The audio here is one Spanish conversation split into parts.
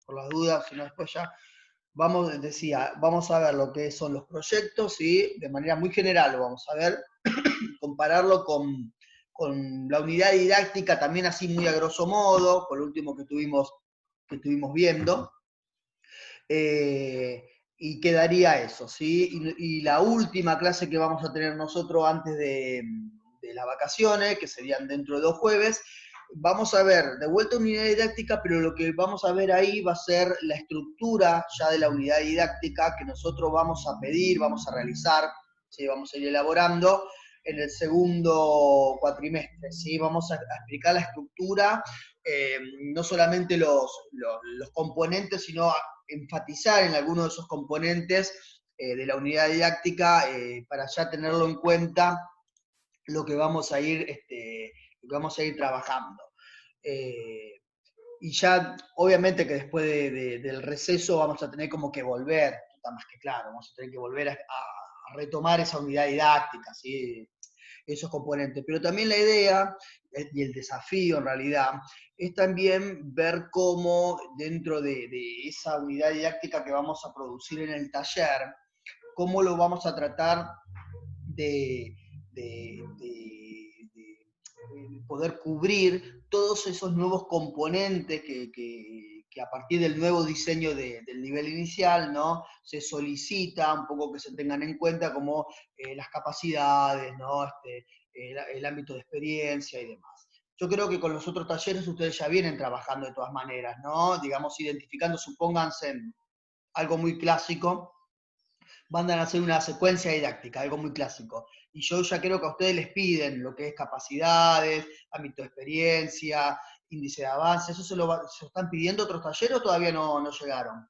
por las dudas, si no después ya vamos a ver lo que son los proyectos, ¿sí? De manera muy general lo vamos a ver, compararlo con la unidad didáctica, también así muy a grosso modo, con lo último que estuvimos viendo. Y quedaría eso, ¿sí? Y la última clase que vamos a tener nosotros antes de las vacaciones, que serían dentro de 2 jueves, vamos a ver de vuelta unidad didáctica, pero lo que vamos a ver ahí va a ser la estructura ya de la unidad didáctica que nosotros vamos a pedir, vamos a realizar, ¿sí? Vamos a ir elaborando en el segundo cuatrimestre, ¿sí? Vamos a explicar la estructura, no solamente los componentes, sino enfatizar en algunos de esos componentes de la unidad didáctica para ya tenerlo en cuenta lo que vamos a ir, trabajando. Y ya, obviamente que después del receso vamos a tener como que volver, está más que claro, vamos a tener que volver a retomar esa unidad didáctica, ¿sí? Esos componentes. Pero también la idea, y el desafío en realidad, es también ver cómo dentro de esa unidad didáctica que vamos a producir en el taller, cómo lo vamos a tratar de, de, de, de poder cubrir todos esos nuevos componentes que a partir del nuevo diseño del nivel inicial, ¿no? Se solicita un poco que se tengan en cuenta como las capacidades, ¿no? El ámbito de experiencia y demás. Yo creo que con los otros talleres ustedes ya vienen trabajando de todas maneras, ¿no? Digamos, identificando, supónganse, algo muy clásico, van a hacer una secuencia didáctica, algo muy clásico. Y yo ya creo que a ustedes les piden lo que es capacidades, ámbito de experiencia, índice de avance, ¿eso se están pidiendo otros talleres o todavía no llegaron?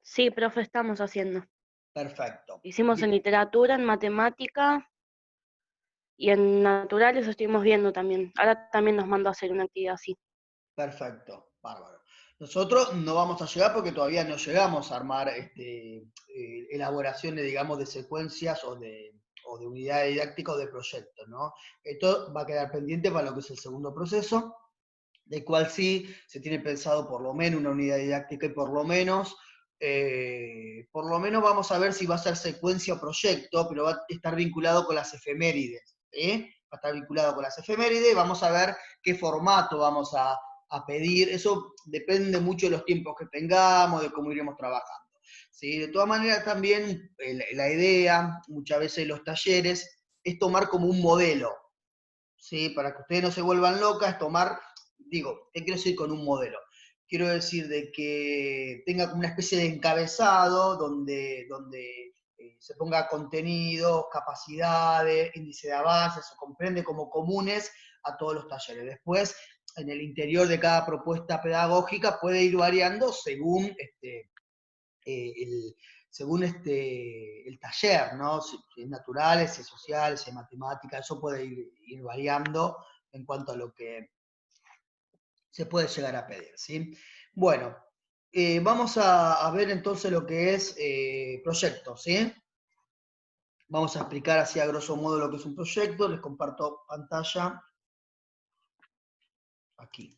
Sí, profe, estamos haciendo. Perfecto. Hicimos en literatura, en matemática y en naturales estuvimos viendo también. Ahora también nos mandó a hacer una actividad así. Perfecto, bárbaro. Nosotros no vamos a llegar porque todavía no llegamos a armar elaboraciones, digamos, de secuencias o de unidades didácticas o de proyectos, ¿no? Esto va a quedar pendiente para lo que es el segundo proceso, de cual sí se tiene pensado por lo menos una unidad didáctica y por lo menos vamos a ver si va a ser secuencia o proyecto, pero va a estar vinculado con las efemérides, ¿eh? Va a estar vinculado con las efemérides, vamos a ver qué formato vamos a pedir, eso depende mucho de los tiempos que tengamos, de cómo iremos trabajando. ¿Sí? De todas maneras también la idea, muchas veces los talleres, es tomar como un modelo, ¿sí? Para que ustedes no se vuelvan locas, tomar, digo, ¿qué quiero decir con un modelo? Quiero decir de que tenga como una especie de encabezado donde se ponga contenido, capacidades, índice de avance, se comprende como comunes a todos los talleres. Después, en el interior de cada propuesta pedagógica puede ir variando según el, el taller, ¿no? Si es naturales, si es sociales, si es matemáticas, eso puede ir variando en cuanto a lo que se puede llegar a pedir, ¿sí? Bueno, vamos a ver entonces lo que es proyectos, ¿sí? Vamos a explicar así a grosso modo lo que es un proyecto, les comparto pantalla aquí.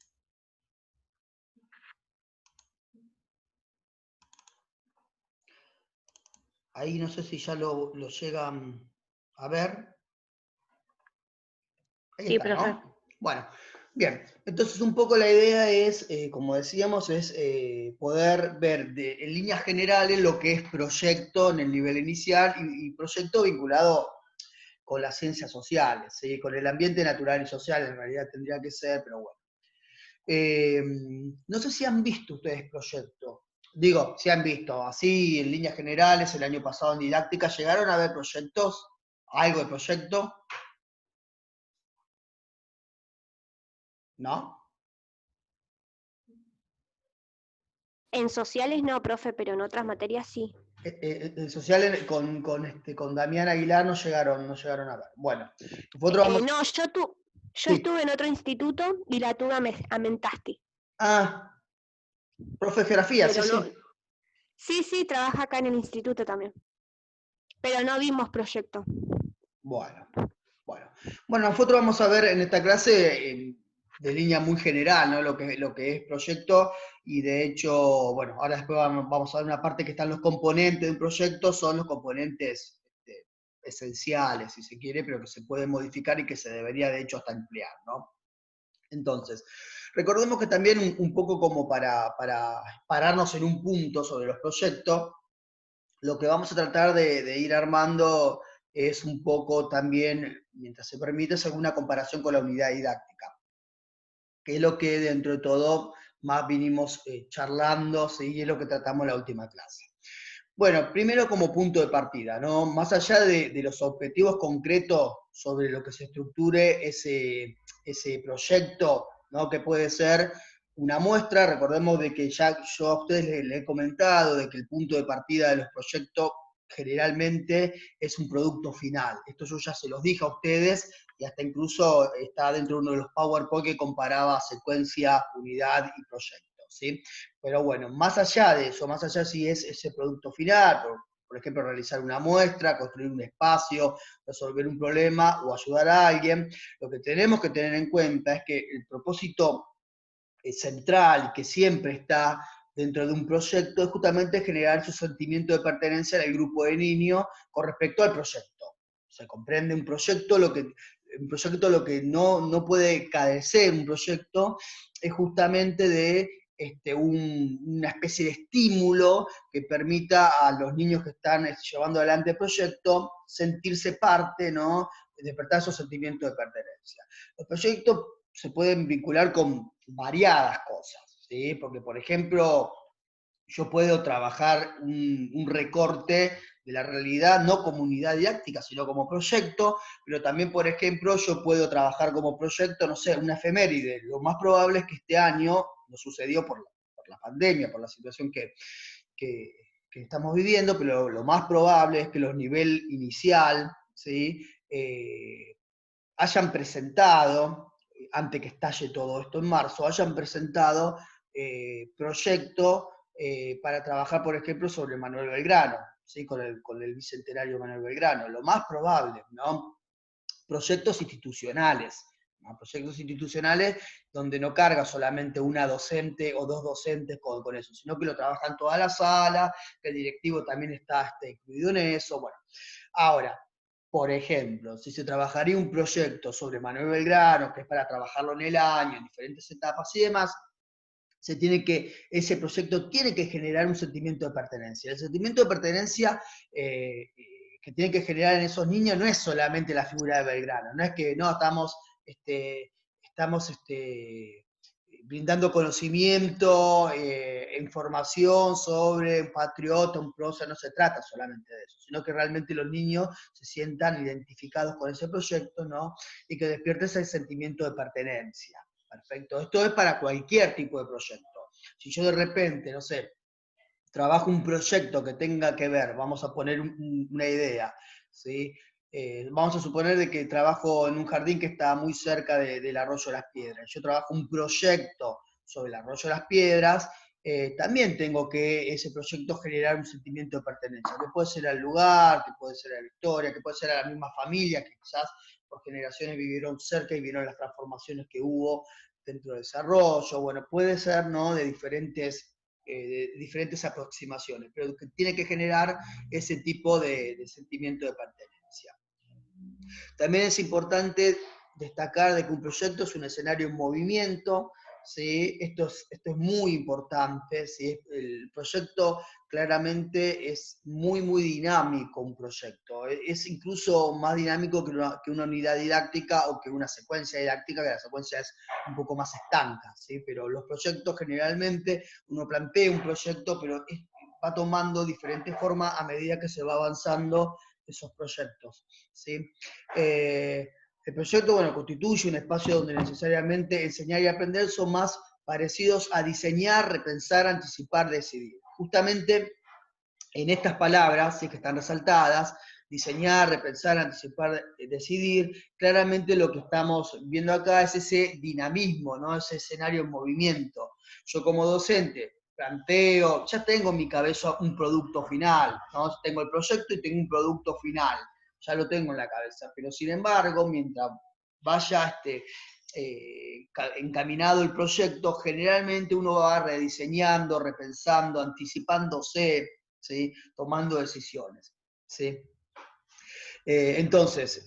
Ahí no sé si ya lo llegan a ver. Ahí Sí, está, profe. ¿no? Bueno, bien. Entonces un poco la idea es, como decíamos, es poder ver en líneas generales lo que es proyecto en el nivel inicial y proyecto vinculado con las ciencias sociales, ¿sí? Con el ambiente natural y social en realidad tendría que ser, pero bueno. No sé si han visto ustedes proyectos. Digo, si han visto, así en líneas generales, el año pasado en didáctica, ¿llegaron a ver proyectos? ¿Algo de proyecto? ¿No? En sociales no, profe, pero en otras materias sí. El social con Damián Aguilar no llegaron a ver. Bueno, nosotros vamos. No, yo Sí. estuve en otro instituto y la tuve a Mentasti. Ah, profe de geografía, sí, Pero no, sí. sí, trabaja acá en el instituto también. Pero no vimos proyecto. Bueno. Bueno, nosotros vamos a ver en esta clase de línea muy general, ¿no? Lo que es proyecto, y de hecho, bueno, ahora después vamos a ver una parte que están los componentes de un proyecto, son los componentes esenciales, si se quiere, pero que se pueden modificar y que se debería de hecho hasta emplear, ¿no? Entonces, recordemos que también un poco como para pararnos en un punto sobre los proyectos, lo que vamos a tratar de ir armando es un poco también, mientras se permite, es alguna comparación con la unidad didáctica, que es lo que dentro de todo más vinimos charlando, ¿sí? Y es lo que tratamos en la última clase. Bueno, primero como punto de partida, ¿no? Más allá de los objetivos concretos sobre lo que se estructure ese proyecto, ¿no? Que puede ser una muestra, recordemos de que ya yo a ustedes les he comentado de que el punto de partida de los proyectos generalmente es un producto final. Esto yo ya se los dije a ustedes y hasta incluso está dentro de uno de los PowerPoint que comparaba secuencia, unidad y proyecto, ¿sí? Pero bueno, más allá de eso, más allá si es ese producto final, por ejemplo, realizar una muestra, construir un espacio, resolver un problema o ayudar a alguien, lo que tenemos que tener en cuenta es que el propósito central, que siempre está dentro de un proyecto, es justamente generar su sentimiento de pertenencia en el grupo de niños con respecto al proyecto. Se comprende un proyecto, lo que no puede carecer un proyecto es justamente de una especie de estímulo que permita a los niños que están llevando adelante el proyecto sentirse parte, ¿no? Despertar esos sentimientos de pertenencia. Los proyectos se pueden vincular con variadas cosas, ¿sí? Porque, por ejemplo, yo puedo trabajar un recorte de la realidad, no como unidad didáctica, sino como proyecto, pero también, por ejemplo, yo puedo trabajar como proyecto, no sé, una efeméride. Lo más probable es que este año, no sucedió por la pandemia, por la situación que, que estamos viviendo, pero lo más probable es que los nivel inicial, ¿sí? Hayan presentado, antes que estalle todo esto en marzo, hayan presentado proyectos para trabajar, por ejemplo, sobre Manuel Belgrano, ¿sí? con el bicentenario de Manuel Belgrano. Lo más probable, ¿no? Proyectos institucionales, ¿no? Proyectos institucionales donde no carga solamente una docente o dos docentes con eso, sino que lo trabajan toda la sala, que el directivo también está incluido en eso. Bueno, ahora, por ejemplo, si se trabajaría un proyecto sobre Manuel Belgrano, que es para trabajarlo en el año, en diferentes etapas y demás, ese proyecto tiene que generar un sentimiento de pertenencia. El sentimiento de pertenencia que tiene que generar en esos niños no es solamente la figura de Belgrano, no es que no estamos brindando conocimiento, información sobre un patriota, un prócer, no se trata solamente de eso, sino que realmente los niños se sientan identificados con ese proyecto, ¿no? Y que despierte ese sentimiento de pertenencia. Perfecto. Esto es para cualquier tipo de proyecto. Si yo de repente, no sé, trabajo un proyecto que tenga que ver, vamos a poner una idea, ¿sí? Vamos a suponer de que trabajo en un jardín que está muy cerca del Arroyo de las Piedras. Yo trabajo un proyecto sobre el Arroyo de las Piedras, también tengo que ese proyecto generar un sentimiento de pertenencia, que puede ser al lugar, que puede ser a la historia, que puede ser a la misma familia, que quizás por generaciones vivieron cerca y vieron las transformaciones que hubo dentro del desarrollo. Bueno, puede ser, ¿no? De diferentes aproximaciones, pero que tiene que generar ese tipo de sentimiento de pertenencia. También es importante destacar de que un proyecto es un escenario en movimiento, ¿sí? Esto es muy importante, ¿sí? El proyecto claramente es muy, muy dinámico, un proyecto. Es incluso más dinámico que una unidad didáctica o que una secuencia didáctica, que la secuencia es un poco más estanca, ¿sí? Pero los proyectos generalmente, uno plantea un proyecto, pero va tomando diferentes formas a medida que se va avanzando esos proyectos, ¿sí? El proyecto, bueno, constituye un espacio donde necesariamente enseñar y aprender son más parecidos a diseñar, repensar, anticipar, decidir. Justamente en estas palabras, sí, que están resaltadas, diseñar, repensar, anticipar, decidir, claramente lo que estamos viendo acá es ese dinamismo, ¿no? Ese escenario en movimiento. Yo como docente planteo, ya tengo en mi cabeza un producto final, ¿no? Tengo el proyecto y tengo un producto final, ya lo tengo en la cabeza, pero sin embargo, mientras vaya encaminado el proyecto, generalmente uno va rediseñando, repensando, anticipándose, ¿sí? Tomando decisiones, ¿sí? Entonces,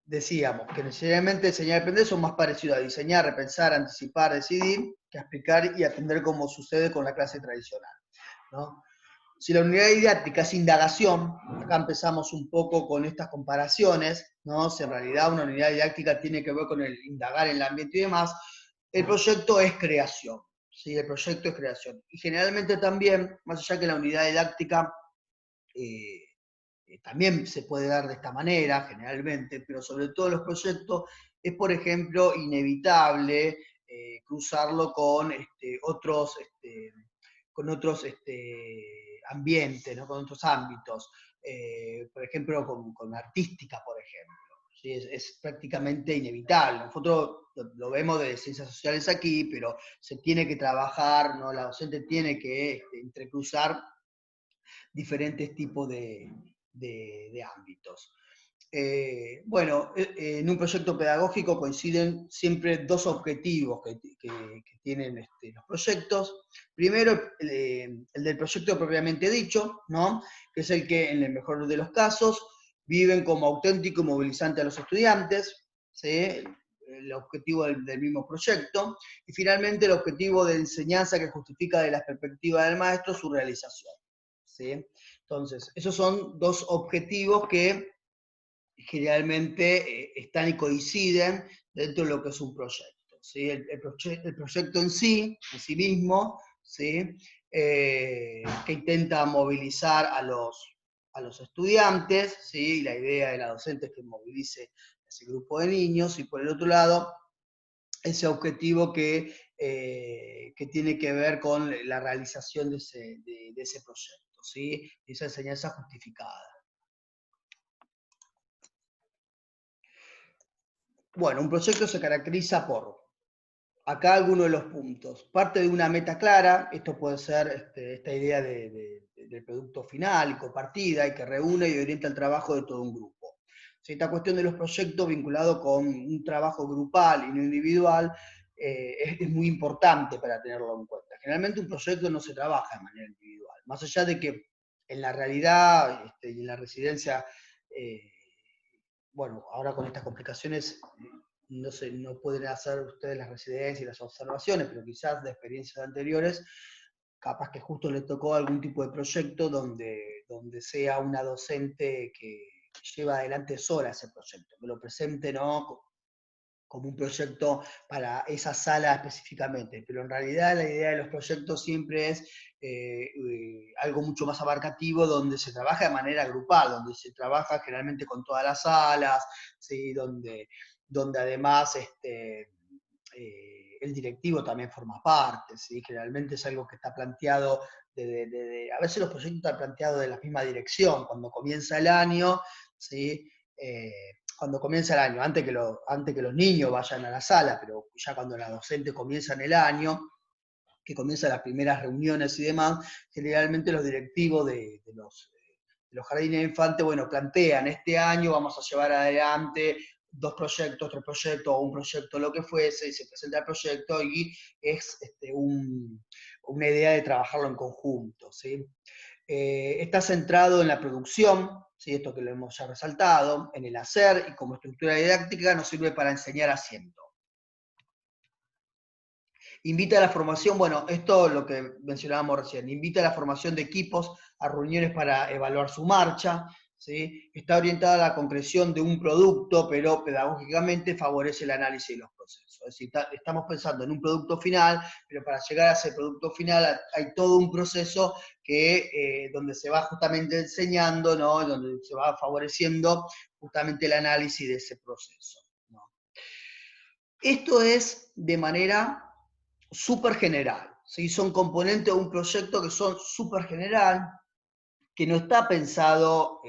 decíamos que necesariamente enseñar y aprender son más parecidos a diseñar, repensar, anticipar, decidir, que a explicar y atender como sucede con la clase tradicional, ¿no? Si la unidad didáctica es indagación, acá empezamos un poco con estas comparaciones, ¿no? Si en realidad una unidad didáctica tiene que ver con el indagar en el ambiente y demás, el proyecto es creación, ¿sí? El proyecto es creación. Y generalmente también, más allá que la unidad didáctica también se puede dar de esta manera, generalmente, pero sobre todo los proyectos, es, por ejemplo, inevitable cruzarlo con otros ambientes, ¿no? Con otros ámbitos, por ejemplo, con artística, por ejemplo. ¿Sí? Es prácticamente inevitable. Nosotros lo vemos de ciencias sociales aquí, pero se tiene que trabajar, ¿no? La docente tiene que entrecruzar diferentes tipos de ámbitos. Bueno, en un proyecto pedagógico coinciden siempre dos objetivos que tienen los proyectos. Primero, el del proyecto propiamente dicho, ¿no? Que es el que, en el mejor de los casos, viven como auténtico y movilizante a los estudiantes, ¿sí? El objetivo del mismo proyecto. Y finalmente, el objetivo de enseñanza que justifica de la perspectiva del maestro su realización, ¿sí? Entonces, esos son dos objetivos que generalmente están y coinciden dentro de lo que es un proyecto, ¿sí? El proyecto en sí mismo, ¿sí? Que intenta movilizar a los estudiantes, ¿sí? Y la idea de la docente es que movilice a ese grupo de niños, y por el otro lado, ese objetivo que tiene que ver con la realización de ese proyecto, ¿sí? Esa enseñanza justificada. Bueno, un proyecto se caracteriza por, acá algunos de los puntos, parte de una meta clara, esto puede ser esta idea del producto final y compartida, y que reúne y orienta el trabajo de todo un grupo. Esta cuestión de los proyectos vinculado con un trabajo grupal y no individual es muy importante para tenerlo en cuenta. Generalmente un proyecto no se trabaja de manera individual, más allá de que en la realidad y en la residencia, bueno, ahora con estas complicaciones no sé, no pueden hacer ustedes las residencias y las observaciones, pero quizás de experiencias anteriores, capaz que justo les tocó algún tipo de proyecto donde sea una docente que lleva adelante sola ese proyecto, que lo presente, ¿no?, como un proyecto para esa sala específicamente, pero en realidad la idea de los proyectos siempre es algo mucho más abarcativo, donde se trabaja de manera grupal, donde se trabaja generalmente con todas las salas, ¿sí? donde además el directivo también forma parte, ¿sí? Generalmente es algo que está planteado, a veces los proyectos están planteados de la misma dirección, cuando comienza el año, ¿sí? Cuando comienza el año, antes que los niños vayan a la sala, pero ya cuando la docente comienza en el año, que comienzan las primeras reuniones y demás, generalmente los directivos de los jardines de infantes, bueno, plantean, este año vamos a llevar adelante 2 proyectos, 3 proyectos, o un proyecto, lo que fuese, y se presenta el proyecto, y es una idea de trabajarlo en conjunto, ¿sí? Está centrado en la producción, ¿sí? Esto que lo hemos ya resaltado, en el hacer, y como estructura didáctica nos sirve para enseñar haciendo. Invita a la formación, bueno, esto es lo que mencionábamos recién, invita a la formación de equipos, a reuniones para evaluar su marcha, ¿sí? Está orientada a la concreción de un producto, pero pedagógicamente favorece el análisis de los procesos. Es decir, estamos pensando en un producto final, pero para llegar a ese producto final hay todo un proceso donde se va justamente enseñando, ¿no? Donde se va favoreciendo justamente el análisis de ese proceso, ¿no? Esto es de manera súper general, ¿sí? Son componentes de un proyecto que son súper general, que no está pensado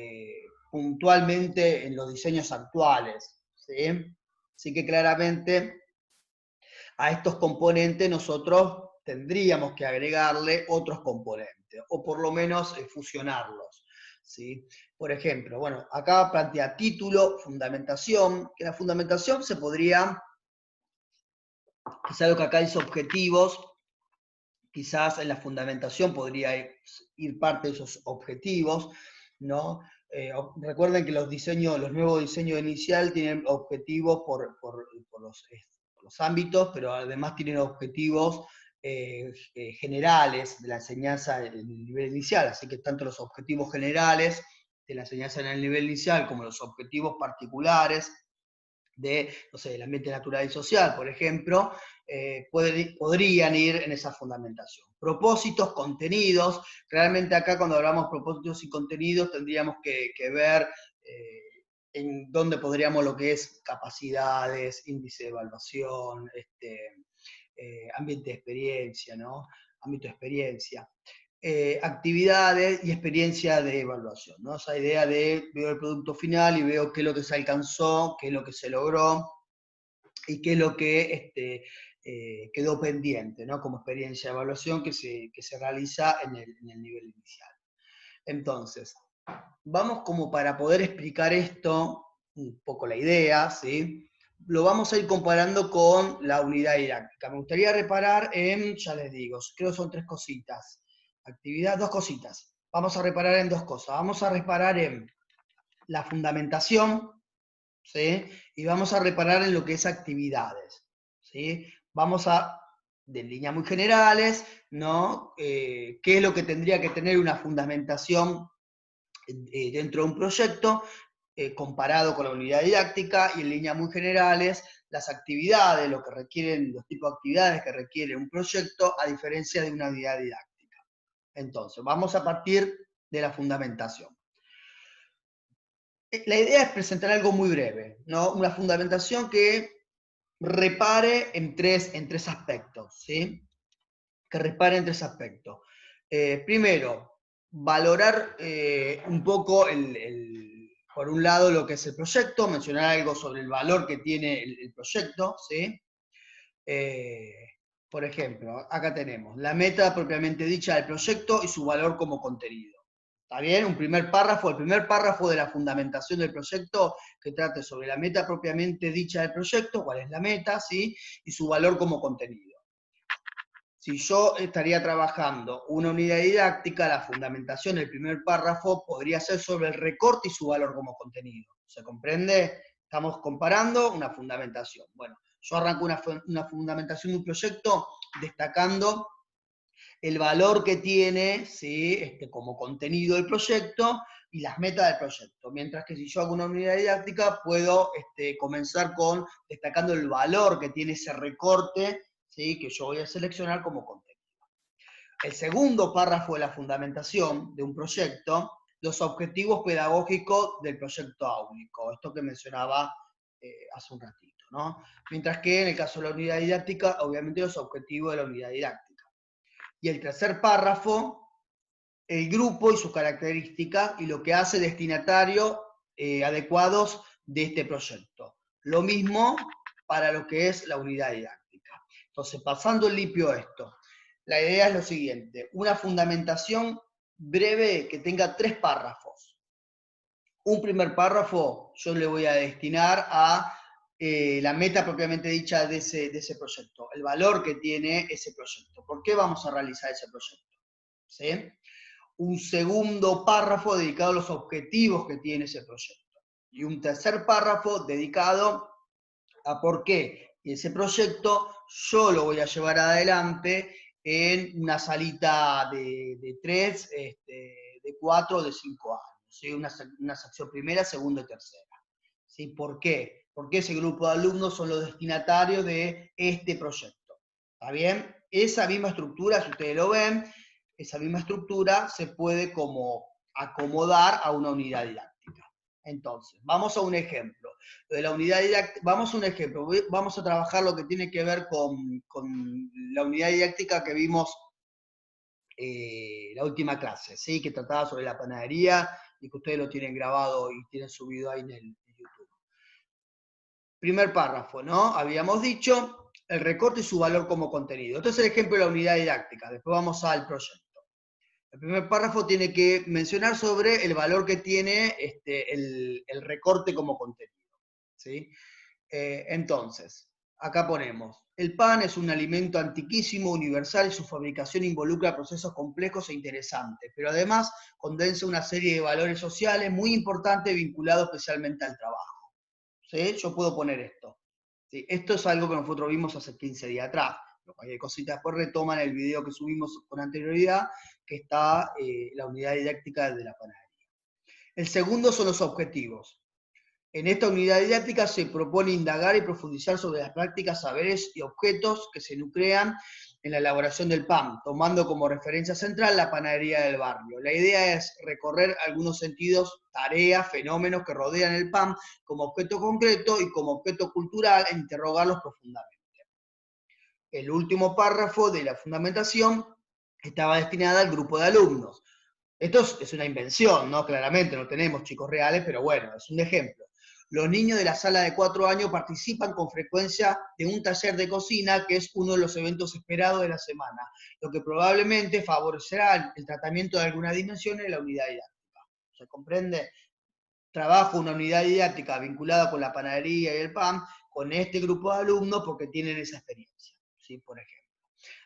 puntualmente en los diseños actuales, ¿sí? Así que claramente a estos componentes nosotros tendríamos que agregarle otros componentes, o por lo menos fusionarlos, ¿sí? Por ejemplo, bueno, acá plantea título, fundamentación, que la fundamentación se podría es algo que acá dice objetivos. Quizás en la fundamentación podría ir parte de esos objetivos, ¿no? Recuerden que los nuevos diseños inicial tienen objetivos por los ámbitos, pero además tienen objetivos generales de la enseñanza en el nivel inicial, así que tanto los objetivos generales de la enseñanza en el nivel inicial como los objetivos particulares de, no sé, el ambiente natural y social, por ejemplo, podrían ir en esa fundamentación. Propósitos, contenidos, realmente acá cuando hablamos propósitos y contenidos tendríamos que ver en dónde podríamos lo que es capacidades, índice de evaluación, ambiente de experiencia, ¿no? Ámbito de experiencia. Actividades y experiencia de evaluación, ¿no? Esa idea de veo el producto final y veo qué es lo que se alcanzó, qué es lo que se logró y qué es lo que quedó pendiente, ¿no? Como experiencia de evaluación que se realiza en el nivel inicial. Entonces, vamos como para poder explicar esto, un poco la idea, ¿sí? Lo vamos a ir comparando con la unidad didáctica. Me gustaría reparar en, ya les digo, creo que son 3 cositas. Actividad, 2 cositas. Vamos a reparar en 2 cosas. Vamos a reparar en la fundamentación, ¿sí? Y vamos a reparar en lo que es actividades, ¿sí? Vamos a, de líneas muy generales, ¿no? ¿Qué es lo que tendría que tener una fundamentación dentro de un proyecto? Comparado con la unidad didáctica, y en líneas muy generales, las actividades, lo que requieren, los tipos de actividades que requiere un proyecto, a diferencia de una unidad didáctica. Entonces, vamos a partir de la fundamentación. La idea es presentar algo muy breve, ¿no? Una fundamentación que repare en tres aspectos, ¿sí? Que repare en 3 aspectos. Primero, valorar un poco, por un lado, lo que es el proyecto, mencionar algo sobre el valor que tiene el proyecto, ¿sí? Por ejemplo, acá tenemos la meta propiamente dicha del proyecto y su valor como contenido. ¿Está bien? El primer párrafo de la fundamentación del proyecto que trate sobre la meta propiamente dicha del proyecto, cuál es la meta, ¿sí? Y su valor como contenido. Si yo estaría trabajando una unidad didáctica, la fundamentación del primer párrafo podría ser sobre el recorte y su valor como contenido. ¿Se comprende? Estamos comparando una fundamentación. Bueno, yo arranco una fundamentación de un proyecto destacando el valor que tiene, ¿sí? Como contenido del proyecto y las metas del proyecto. Mientras que si yo hago una unidad didáctica, puedo comenzar destacando el valor que tiene ese recorte, ¿sí? Que yo voy a seleccionar como contenido. El segundo párrafo de la fundamentación de un proyecto, los objetivos pedagógicos del proyecto áulico, esto que mencionaba hace un ratito, ¿no? Mientras que en el caso de la unidad didáctica, obviamente los objetivos de la unidad didáctica. Y el tercer párrafo, el grupo y sus características y lo que hace destinatario adecuados de este proyecto. Lo mismo para lo que es la unidad didáctica. Entonces, pasando limpio esto, la idea es lo siguiente: una fundamentación breve que tenga 3 párrafos. Un primer párrafo yo le voy a destinar a la meta propiamente dicha de ese proyecto, el valor que tiene ese proyecto. ¿Por qué vamos a realizar ese proyecto? ¿Sí? Un segundo párrafo dedicado a los objetivos que tiene ese proyecto. Y un tercer párrafo dedicado a por qué ese proyecto yo lo voy a llevar adelante en una salita de 3, de 4 o de 5 años. ¿Sí? Una sección primera, segunda y tercera. ¿Sí? ¿Por qué? Porque ese grupo de alumnos son los destinatarios de este proyecto. ¿Está bien? Esa misma estructura, si ustedes lo ven, esa misma estructura se puede como acomodar a una unidad didáctica. Entonces, vamos a un ejemplo. De la unidad didáctica, vamos a un ejemplo. Vamos a trabajar lo que tiene que ver con la unidad didáctica que vimos la última clase, ¿sí? Que trataba sobre la panadería y que ustedes lo tienen grabado y tienen subido ahí en YouTube. Primer párrafo, ¿no? Habíamos dicho el recorte y su valor como contenido. Este es el ejemplo de la unidad didáctica. Después vamos al proyecto. El primer párrafo tiene que mencionar sobre el valor que tiene el recorte como contenido, ¿sí? Entonces, acá ponemos, el pan es un alimento antiquísimo, universal, y su fabricación involucra procesos complejos e interesantes, pero además condensa una serie de valores sociales muy importantes vinculados especialmente al trabajo. ¿Sí? Yo puedo poner esto. ¿Sí? Esto es algo que nosotros vimos hace 15 días atrás. Cualquier cosita después retoman el video que subimos con anterioridad, que está la unidad didáctica de la panadería. El segundo son los objetivos. En esta unidad didáctica se propone indagar y profundizar sobre las prácticas, saberes y objetos que se nuclean en la elaboración del pan, tomando como referencia central la panadería del barrio. La idea es recorrer algunos sentidos, tareas, fenómenos que rodean el pan como objeto concreto y como objeto cultural e interrogarlos profundamente. El último párrafo de la fundamentación estaba destinada al grupo de alumnos. Esto es una invención, ¿no? Claramente no tenemos chicos reales, pero bueno, es un ejemplo. Los niños de la sala de 4 años participan con frecuencia de un taller de cocina, que es uno de los eventos esperados de la semana, lo que probablemente favorecerá el tratamiento de algunas dimensiones de la unidad didáctica. ¿Se comprende? Trabajo una unidad didáctica vinculada con la panadería y el pan, con este grupo de alumnos, porque tienen esa experiencia, ¿sí? Por ejemplo.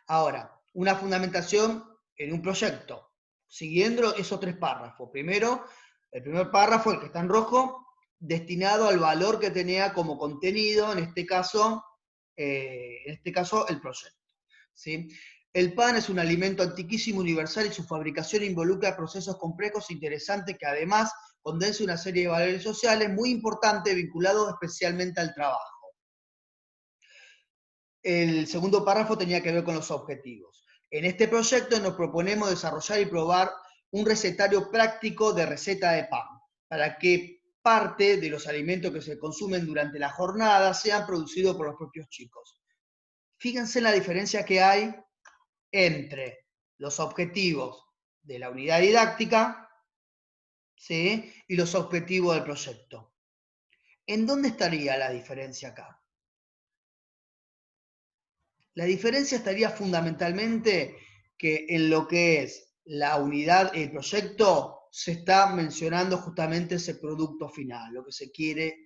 Ahora, una fundamentación en un proyecto, siguiendo esos 3 párrafos. Primero, el primer párrafo, el que está en rojo, destinado al valor que tenía como contenido, en este caso el proyecto. ¿Sí? El pan es un alimento antiquísimo, universal, y su fabricación involucra procesos complejos e interesantes que además condensa una serie de valores sociales muy importantes vinculados especialmente al trabajo. El segundo párrafo tenía que ver con los objetivos. En este proyecto nos proponemos desarrollar y probar un recetario práctico de receta de pan, para que parte de los alimentos que se consumen durante la jornada sean producidos por los propios chicos. Fíjense la diferencia que hay entre los objetivos de la unidad didáctica, ¿sí? Y los objetivos del proyecto. ¿En dónde estaría la diferencia acá? La diferencia estaría fundamentalmente que en lo que es la unidad, el proyecto, se está mencionando justamente ese producto final, lo que se quiere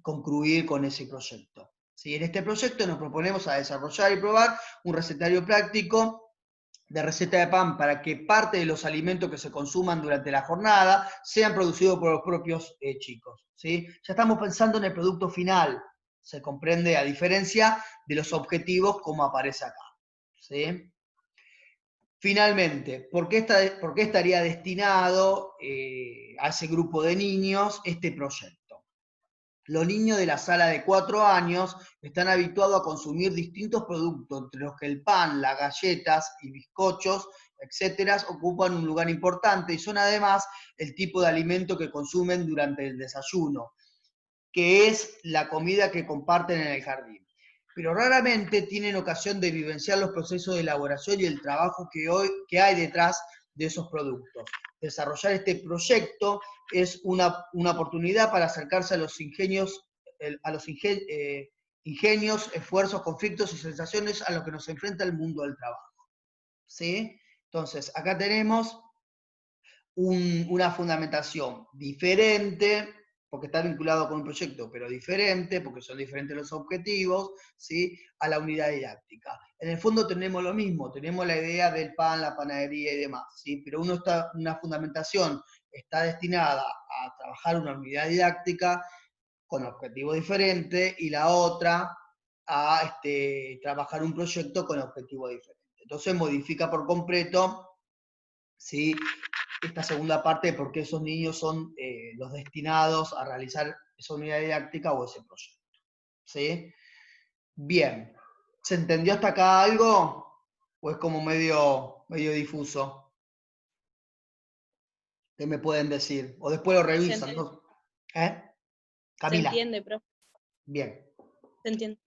concluir con ese proyecto. ¿Sí? En este proyecto nos proponemos a desarrollar y probar un recetario práctico de receta de pan para que parte de los alimentos que se consuman durante la jornada sean producidos por los propios chicos. ¿Sí? Ya estamos pensando en el producto final, se comprende, a diferencia de los objetivos como aparece acá. ¿Sí? Finalmente, ¿por qué estaría destinado a ese grupo de niños este proyecto? Los niños de la sala de 4 años están habituados a consumir distintos productos, entre los que el pan, las galletas y bizcochos, etcétera, ocupan un lugar importante y son además el tipo de alimento que consumen durante el desayuno, que es la comida que comparten en el jardín. Pero raramente tienen ocasión de vivenciar los procesos de elaboración y el trabajo que hay detrás de esos productos. Desarrollar este proyecto es una oportunidad para acercarse a los ingenios, esfuerzos, conflictos y sensaciones a los que nos enfrenta el mundo del trabajo. ¿Sí? Entonces, acá tenemos una fundamentación diferente, porque está vinculado con un proyecto, pero diferente, porque son diferentes los objetivos, ¿sí? A la unidad didáctica. En el fondo tenemos lo mismo, tenemos la idea del pan, la panadería y demás, ¿sí? Pero una fundamentación está destinada a trabajar una unidad didáctica con objetivos diferentes, y la otra a trabajar un proyecto con objetivos diferentes. Entonces modifica por completo, ¿sí? Esta segunda parte de por qué esos niños son los destinados a realizar esa unidad didáctica o ese proyecto. ¿Sí? Bien. ¿Se entendió hasta acá algo? ¿O es como medio difuso? ¿Qué me pueden decir? O después lo revisan, ¿no? Camila. Se entiende, profe. Bien. Se entiende.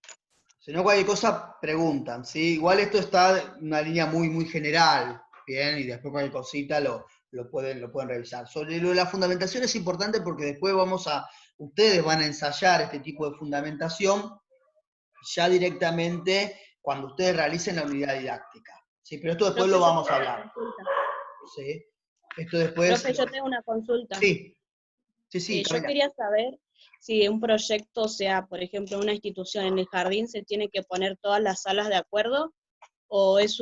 Si no, cualquier cosa, preguntan, ¿sí? Igual esto está en una línea muy, muy general, ¿bien? Y después cualquier cosita lo pueden revisar. Sobre lo de la fundamentación es importante porque después ustedes van a ensayar este tipo de fundamentación ya directamente cuando ustedes realicen la unidad didáctica. ¿Sí? Pero esto después Profe, lo yo vamos a tengo una hablar. consulta. ¿Sí? Esto después... Profe, yo tengo una consulta. Sí, sí, Yo Camila. quería saber si un proyecto, sea, por ejemplo, una institución en el jardín, se tiene que poner todas las salas de acuerdo, o es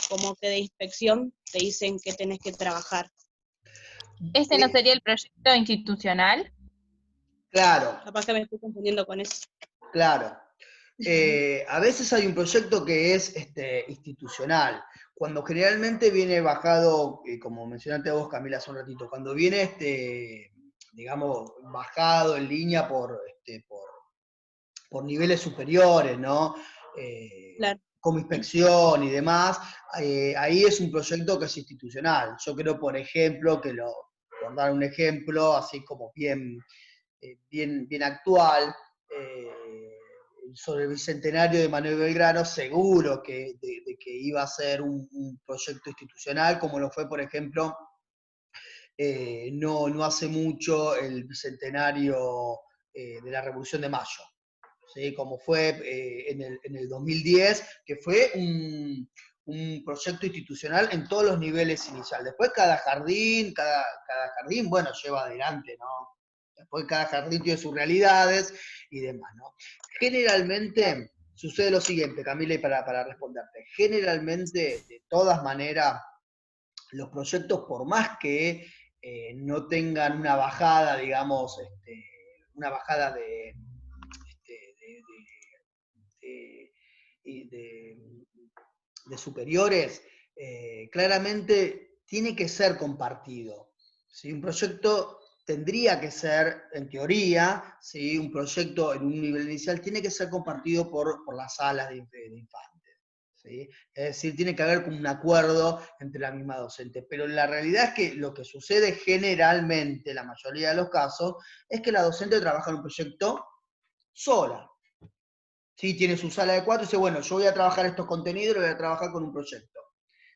como que de inspección te dicen que tenés que trabajar. ¿Este no sería el proyecto institucional? Claro, Capaz que me estoy confundiendo con eso. claro. A veces hay un proyecto que es institucional, cuando generalmente viene bajado, como mencionaste vos, Camila, hace un ratito, cuando viene, digamos, bajado en línea por niveles superiores, ¿no? Claro. Como inspección y demás, ahí es un proyecto que es institucional. Yo creo, por ejemplo, por dar un ejemplo, así como bien actual, sobre el bicentenario de Manuel Belgrano, seguro de que iba a ser un proyecto institucional, como lo fue, por ejemplo, no hace mucho el bicentenario de la Revolución de Mayo, ¿sí? Como fue en el 2010, que fue un proyecto institucional en todos los niveles iniciales. Después cada jardín, bueno, lleva adelante, ¿no? Después cada jardín tiene sus realidades y demás, ¿no? Generalmente sucede lo siguiente, Camila, y para responderte. Generalmente, de todas maneras, los proyectos, por más que no tengan una bajada, digamos, una bajada de superiores, claramente tiene que ser compartido. ¿Sí? Un proyecto tendría que ser, en teoría, ¿sí? Un proyecto en un nivel inicial tiene que ser compartido por las salas de infantes. ¿Sí? Es decir, tiene que haber como un acuerdo entre la misma docente. Pero la realidad es que lo que sucede generalmente, la mayoría de los casos, es que la docente trabaja en un proyecto sola. ¿Sí? Tiene su sala de 4 y dice, bueno, yo voy a trabajar estos contenidos y lo voy a trabajar con un proyecto.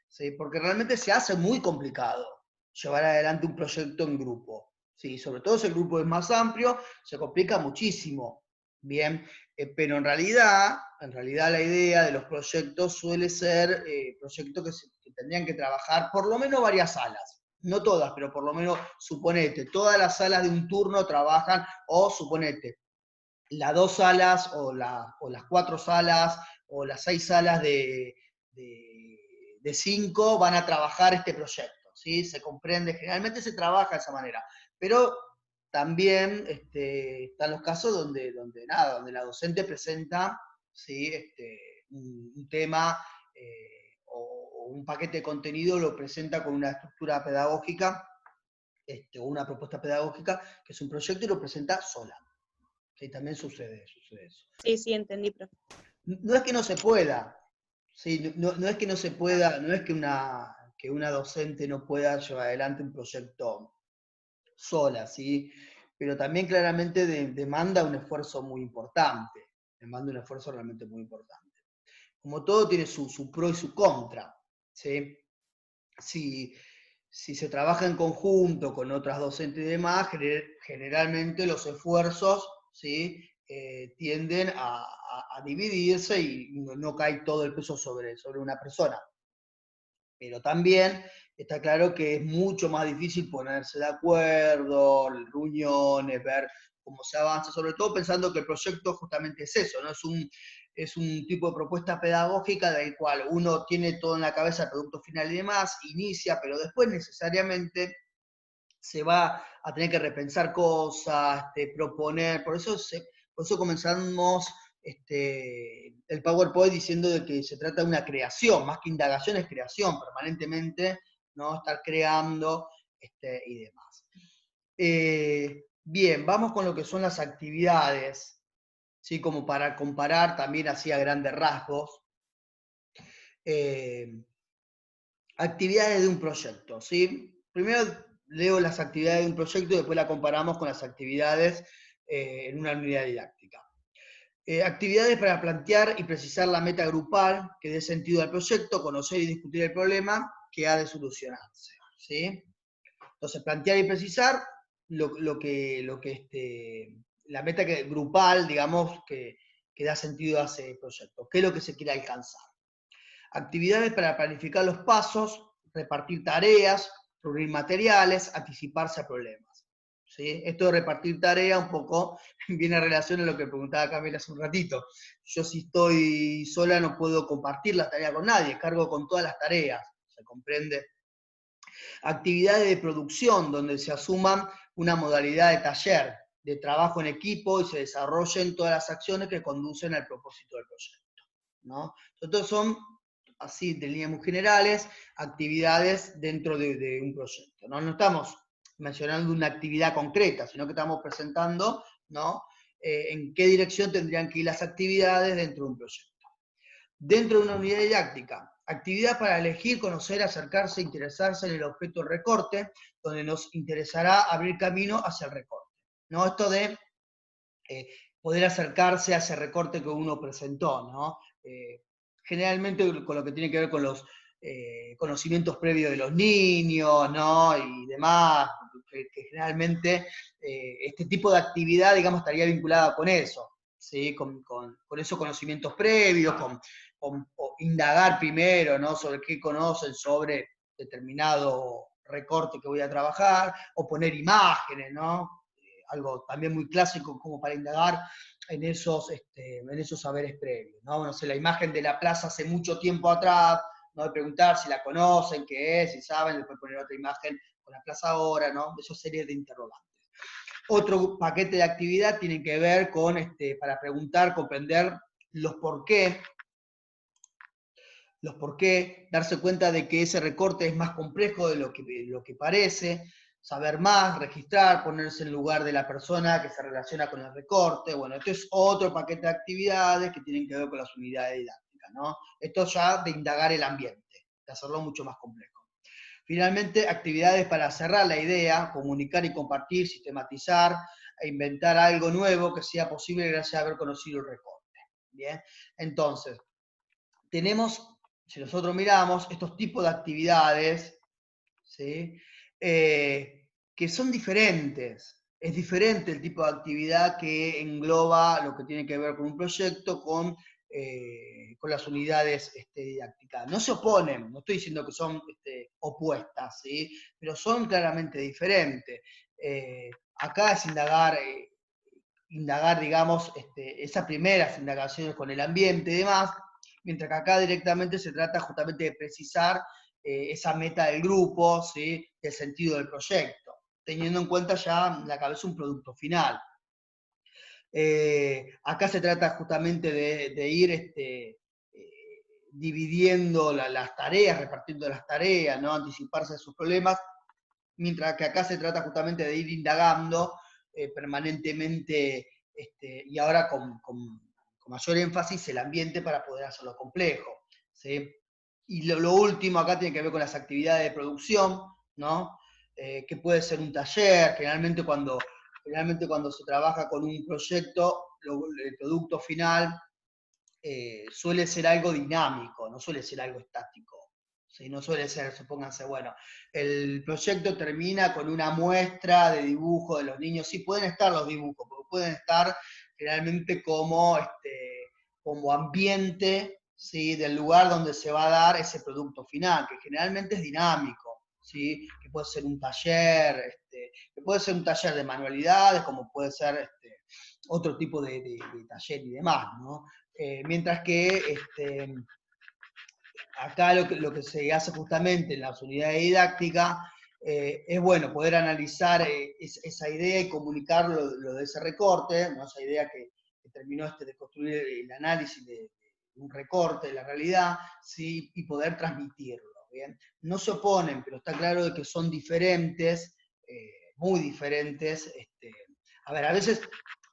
¿Sí? Porque realmente se hace muy complicado llevar adelante un proyecto en grupo. ¿Sí? Sobre todo si el grupo es más amplio, se complica muchísimo. Bien, pero en realidad la idea de los proyectos suele ser proyectos que tendrían que trabajar por lo menos varias salas. No todas, pero por lo menos, suponete, todas las salas de un turno trabajan, o suponete, las 2 salas, o las 4 salas, o las 6 salas de 5 van a trabajar este proyecto, ¿sí? Se comprende, generalmente se trabaja de esa manera, pero también están los casos donde la docente presenta, ¿sí? Un tema o un paquete de contenido, lo presenta con una estructura pedagógica, o una propuesta pedagógica, que es un proyecto, y lo presenta sola. Sí, también sucede eso. Sí, entendí, profe. No es que no se pueda, ¿sí? No es que no se pueda, no es que una docente no pueda llevar adelante un proyecto sola, ¿sí? Pero también claramente demanda un esfuerzo muy importante, demanda un esfuerzo realmente muy importante. Como todo tiene su pro y su contra, ¿sí? Si se trabaja en conjunto con otras docentes y demás, generalmente los esfuerzos, ¿sí? Tienden a dividirse y no cae todo el peso sobre una persona. Pero también está claro que es mucho más difícil ponerse de acuerdo, reuniones, ver cómo se avanza, sobre todo pensando que el proyecto justamente es eso, ¿no? Es un tipo de propuesta pedagógica del cual uno tiene todo en la cabeza, el producto final y demás, inicia, pero después necesariamente se va a tener que repensar cosas, proponer, por eso comenzamos el PowerPoint diciendo de que se trata de una creación, más que indagación es creación permanentemente, ¿no? Estar creando y demás. Bien, vamos con lo que son las actividades, ¿sí? Como para comparar también así a grandes rasgos. Actividades de un proyecto, ¿sí? Primero leo las actividades de un proyecto y después la comparamos con las actividades en una unidad didáctica. Actividades para plantear y precisar la meta grupal que dé sentido al proyecto, conocer y discutir el problema que ha de solucionarse, ¿sí? Entonces, plantear y precisar la meta grupal, digamos, que da sentido a ese proyecto. ¿Qué es lo que se quiere alcanzar? Actividades para planificar los pasos, repartir tareas, reunir materiales, anticiparse a problemas. ¿sí? Esto de repartir tareas un poco viene a relación a lo que preguntaba Camila hace un ratito. Yo si estoy sola no puedo compartir la tarea con nadie, cargo con todas las tareas, ¿se comprende? Actividades de producción, donde se asuman una modalidad de taller, de trabajo en equipo y se desarrollen todas las acciones que conducen al propósito del proyecto, ¿no? Entonces son, así de líneas muy generales, actividades dentro de un proyecto, ¿no? No estamos mencionando una actividad concreta, sino que estamos presentando, ¿no? En qué dirección tendrían que ir las actividades dentro de un proyecto. Dentro de una unidad didáctica, actividad para elegir, conocer, acercarse, interesarse en el objeto del recorte, donde nos interesará abrir camino hacia el recorte, ¿no? Esto de poder acercarse a ese recorte que uno presentó, ¿no? Generalmente con lo que tiene que ver con los conocimientos previos de los niños, ¿no? Y demás, que generalmente este tipo de actividad, digamos, estaría vinculada con eso, ¿sí? Con esos conocimientos previos, con indagar primero, ¿no? Sobre qué conocen sobre determinado recorte que voy a trabajar, o poner imágenes, ¿no? Algo también muy clásico como para indagar en esos saberes previos, ¿no? No sé, la imagen de la plaza hace mucho tiempo atrás, ¿no? De preguntar si la conocen, qué es, si saben, después poner otra imagen con la plaza ahora, ¿no? De esas series de interrogantes. Otro paquete de actividad tiene que ver con, para preguntar, comprender los por qué, darse cuenta de que ese recorte es más complejo de lo que parece, saber más, registrar, ponerse en lugar de la persona que se relaciona con el recorte. Bueno, esto es otro paquete de actividades que tienen que ver con las unidades didácticas, ¿no? Esto ya de indagar el ambiente, de hacerlo mucho más complejo. Finalmente, actividades para cerrar la idea, comunicar y compartir, sistematizar e inventar algo nuevo que sea posible gracias a haber conocido el recorte. Bien, entonces, tenemos, si nosotros miramos, estos tipos de actividades, ¿sí? Que son diferentes. Es diferente el tipo de actividad que engloba lo que tiene que ver con un proyecto, con las unidades didácticas. No se oponen, no estoy diciendo que son opuestas, ¿sí? Pero son claramente diferentes. Acá es indagar, digamos, esas primeras indagaciones con el ambiente y demás, mientras que acá directamente se trata justamente de precisar esa meta del grupo, ¿sí? El sentido del proyecto, teniendo en cuenta ya en la cabeza un producto final. Acá se trata justamente de ir dividiendo las tareas, repartiendo las tareas, ¿no? Anticiparse a sus problemas, mientras que acá se trata justamente de ir indagando permanentemente, y ahora con mayor énfasis, el ambiente para poder hacerlo complejo, ¿sí? Y lo último acá tiene que ver con las actividades de producción, ¿no? Que puede ser un taller, generalmente cuando se trabaja con un proyecto, el producto final suele ser algo dinámico, no suele ser algo estático. ¿Sí? No suele ser, supónganse, bueno, el proyecto termina con una muestra de dibujo de los niños. Sí, pueden estar los dibujos, pero pueden estar generalmente como ambiente, ¿sí? Del lugar donde se va a dar ese producto final, que generalmente es dinámico, ¿sí? Que puede ser un taller, que puede ser un taller de manualidades, como puede ser otro tipo de taller y demás, ¿no? Mientras que acá lo que se hace justamente en las unidades didácticas es, bueno, poder analizar esa idea y comunicar lo de ese recorte, ¿no? Esa idea que terminó de construir el análisis de un recorte de la realidad, ¿sí? Y poder transmitirlo, ¿bien? No se oponen, pero está claro de que son diferentes, muy diferentes. A ver, a veces,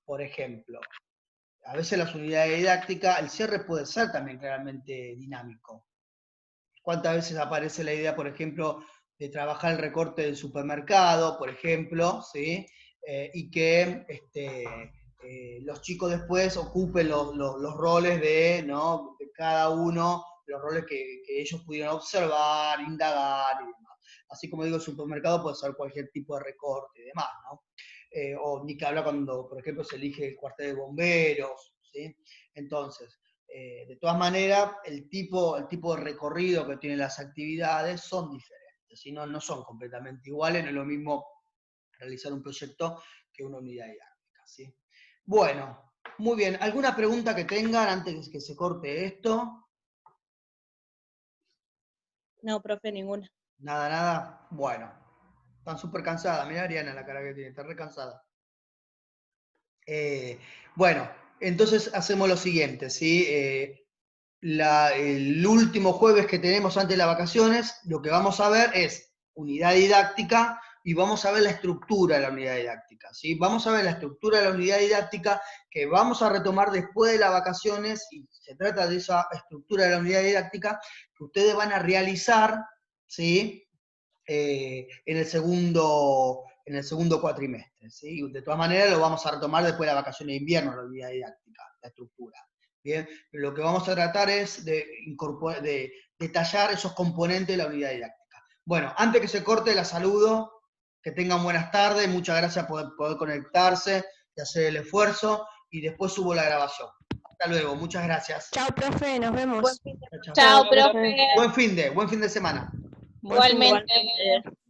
por ejemplo, a veces las unidades didácticas, el cierre puede ser también claramente dinámico. ¿Cuántas veces aparece la idea, por ejemplo, de trabajar el recorte del supermercado, por ejemplo, ¿sí? Y que los chicos después ocupen los roles ¿no? de cada uno, los roles que ellos pudieron observar, indagar y demás. Así como digo, el supermercado puede ser cualquier tipo de recorte y demás, ¿no? O ni que habla cuando, por ejemplo, se elige el cuartel de bomberos, ¿sí? Entonces, de todas maneras, el tipo de recorrido que tienen las actividades son diferentes, ¿sí? No son completamente iguales, no es lo mismo realizar un proyecto que una unidad didáctica, ¿sí? Bueno, muy bien. ¿Alguna pregunta que tengan antes de que se corte esto? No, profe, ninguna. Nada, nada. Bueno, están súper cansadas. Mirá Ariana la cara que tiene, está re cansada. Bueno, entonces hacemos lo siguiente, ¿sí? El último jueves que tenemos antes de las vacaciones, lo que vamos a ver es unidad didáctica y vamos a ver la estructura de la unidad didáctica, ¿sí? Vamos a ver la estructura de la unidad didáctica que vamos a retomar después de las vacaciones y se trata de esa estructura de la unidad didáctica que ustedes van a realizar, ¿sí? En el segundo cuatrimestre, ¿sí? De todas maneras lo vamos a retomar después de las vacaciones de invierno, la unidad didáctica, la estructura. Bien, pero lo que vamos a tratar es de detallar esos componentes de la unidad didáctica. Bueno, antes que se corte, la saludo, que tengan buenas tardes, muchas gracias por poder conectarse y hacer el esfuerzo, y después subo la grabación. Hasta luego, muchas gracias. Chao, profe, nos vemos. Chao, chao. Chao, Chao, profe. Buen fin de semana. Buen fin de- Igualmente.